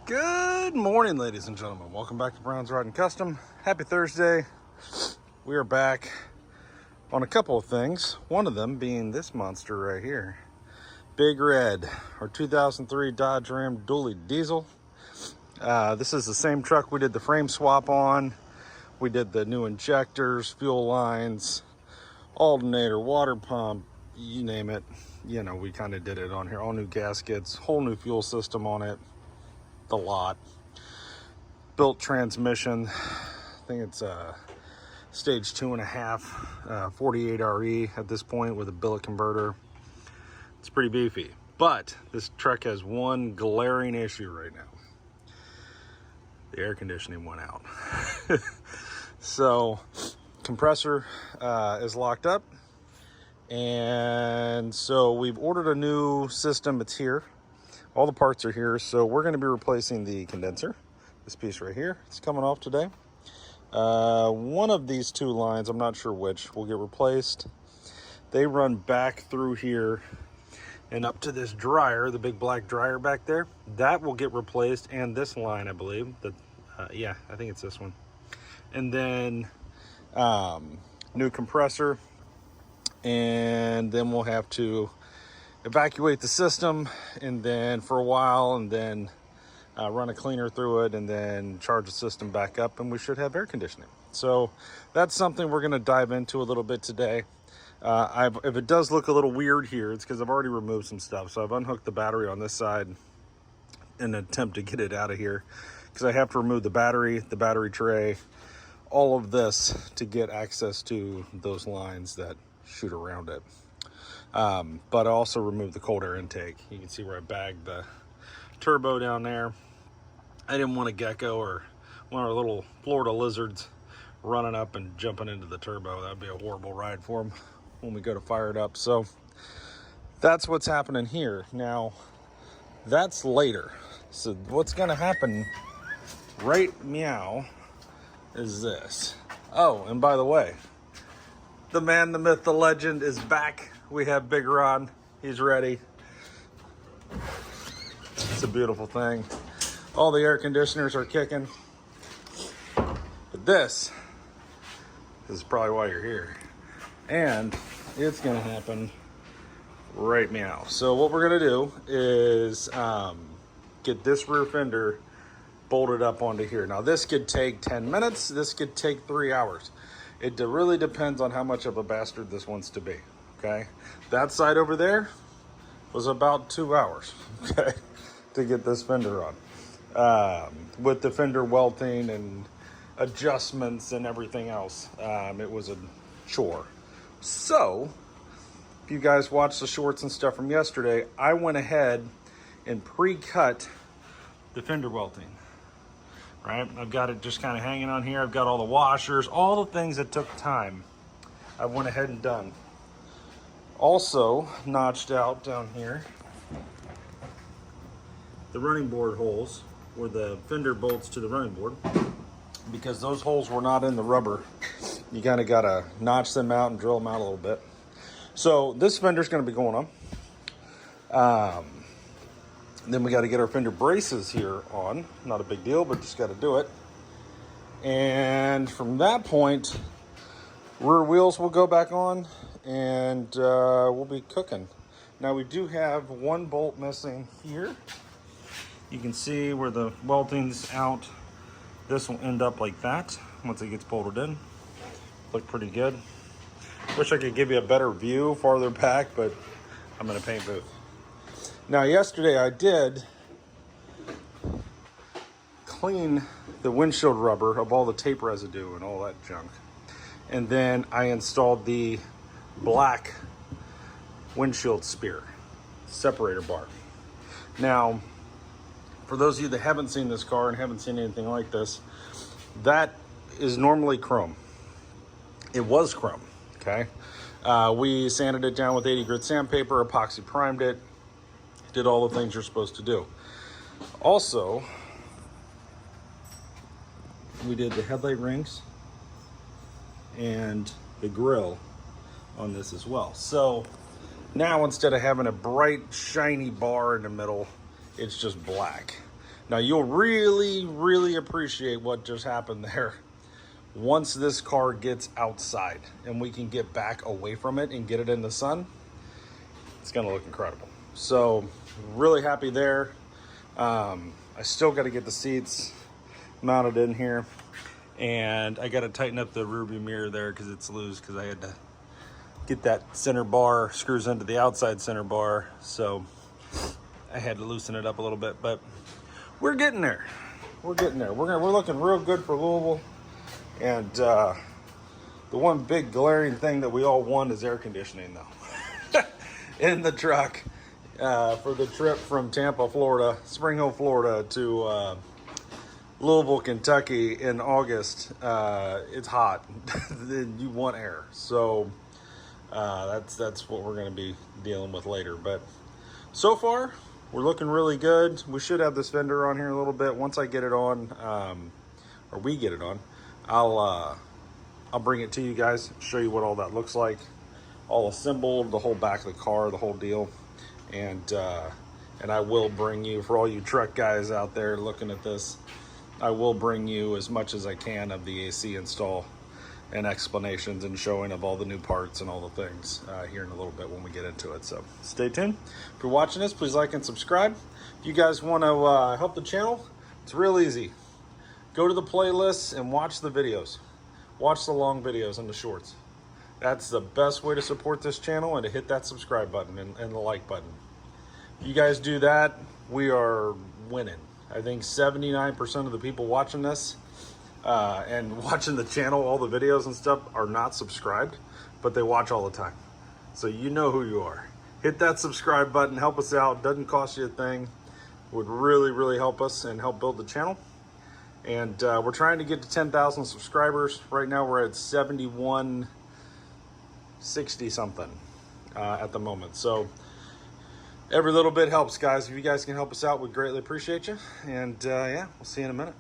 Good morning, ladies and gentlemen. Welcome back to Brown's Rod and Custom. Happy Thursday. We are back on a couple of things. One of them being this monster right here. Big Red, our 2003 Dodge Ram dually diesel. This is the same truck we did the frame swap on. We did the new injectors, fuel lines, alternator, water pump, you name it. You know, we kind of did it on here. All new gaskets, whole new fuel system on it. The lot. Built transmission. I think it's stage 2.5, 48 RE at this point with a billet converter. It's pretty beefy. But this truck has one glaring issue right now. The air conditioning went out. So compressor is locked up. And so we've ordered a new system. It's here. All the parts are here, so we're going to be replacing the condenser. This piece right here, it's coming off today. One of these two lines, I'm not sure which, will get replaced. They run back through here and up to this dryer, the big black dryer back there. That will get replaced, and this line, I believe. Yeah, I think it's this one. And then new compressor, and then we'll have to evacuate the system and then for a while, and then run a cleaner through it, and then charge the system back up, and we should have air conditioning. So that's something we're going to dive into a little bit today. If it does look a little weird here, it's because I've already removed some stuff. So I've unhooked the battery on this side in an attempt to get it out of here, because I have to remove the battery tray, all of this to get access to those lines that shoot around it. But I also removed the cold air intake. You can see where I bagged the turbo down there. I didn't want a gecko or one of our little Florida lizards running up and jumping into the turbo. That'd be a horrible ride for them when we go to fire it up. So that's what's happening here. Now, that's later. So what's going to happen right meow is this. Oh, and by the way, the man, the myth, the legend is back. We have Big Ron. He's ready. It's a beautiful thing. All the air conditioners are kicking. But this is probably why you're here. And it's going to happen right meow. So what we're going to do is get this rear fender bolted up onto here. Now this could take 10 minutes. This could take 3 hours. It really depends on how much of a bastard this wants to be. Okay, that side over there was about 2 hours, okay, to get this fender on. With the fender welting and adjustments and everything else, it was a chore. So, if you guys watched the shorts and stuff from yesterday, I went ahead and pre-cut the fender welting. Right, I've got it just kind of hanging on here. I've got all the washers, all the things that took time, I went ahead and done. Also notched out down here the running board holes, where the fender bolts to the running board, because those holes were not in the rubber. You kind of got to notch them out and drill them out a little bit. So this fender's going to be going on. Then we got to get our fender braces here on. Not a big deal, but just got to do it. And from that point, rear wheels will go back on, and we'll be cooking. Now we do have one bolt missing here. You can see where the welting's out. This will end up like that once it gets bolted in. Look pretty good. Wish I could give you a better view farther back, but I'm in a paint booth. Now yesterday I did clean the windshield rubber of all the tape residue and all that junk. And then I installed the black windshield spear separator bar. Now, for those of you that haven't seen this car and haven't seen anything like this, that is normally chrome. It was chrome, okay? We sanded it down with 80 grit sandpaper, epoxy primed it, did all the things you're supposed to do. Also, we did the headlight rings and the grill on this as well. So now instead of having a bright shiny bar in the middle, it's just black. Now you'll really appreciate what just happened there once this car gets outside and we can get back away from it and get it in the sun. It's gonna look incredible. So really happy there. I still got to get the seats mounted in here, and I got to tighten up the rear view mirror there because it's loose, because I had to get that center bar screws into the outside center bar, so I had to loosen it up a little bit. But we're getting there. We're looking real good for Louisville. And the one big glaring thing that we all want is air conditioning, though, in the truck. For the trip from Tampa, Florida, Spring Hill, Florida to Louisville, Kentucky in August. It's hot. You want air. So that's what we're going to be dealing with later. But so far, we're looking really good. We should have this Fender on here a little bit. Once I get it on, or we get it on, I'll bring it to you guys, show you what all that looks like. All assembled, the whole back of the car, the whole deal. And I will bring you, for all you truck guys out there looking at this, I will bring you as much as I can of the AC install and explanations and showing of all the new parts and all the things here in a little bit when we get into it. So stay tuned. If you're watching this, please like and subscribe. If you guys want to help the channel, it's real easy. Go to the playlists and watch the videos. Watch the long videos and the shorts. That's the best way to support this channel, and to hit that subscribe button and the like button. If you guys do that, we are winning. I think 79% of the people watching this and watching the channel, all the videos and stuff, are not subscribed, but they watch all the time. So you know who you are. Hit that subscribe button, help us out. Doesn't cost you a thing. Would really help us and help build the channel. And we're trying to get to 10,000 subscribers. Right now we're at 7160 something at the moment. So every little bit helps, guys. If you guys can help us out, we greatly appreciate you. And yeah, we'll see you in a minute.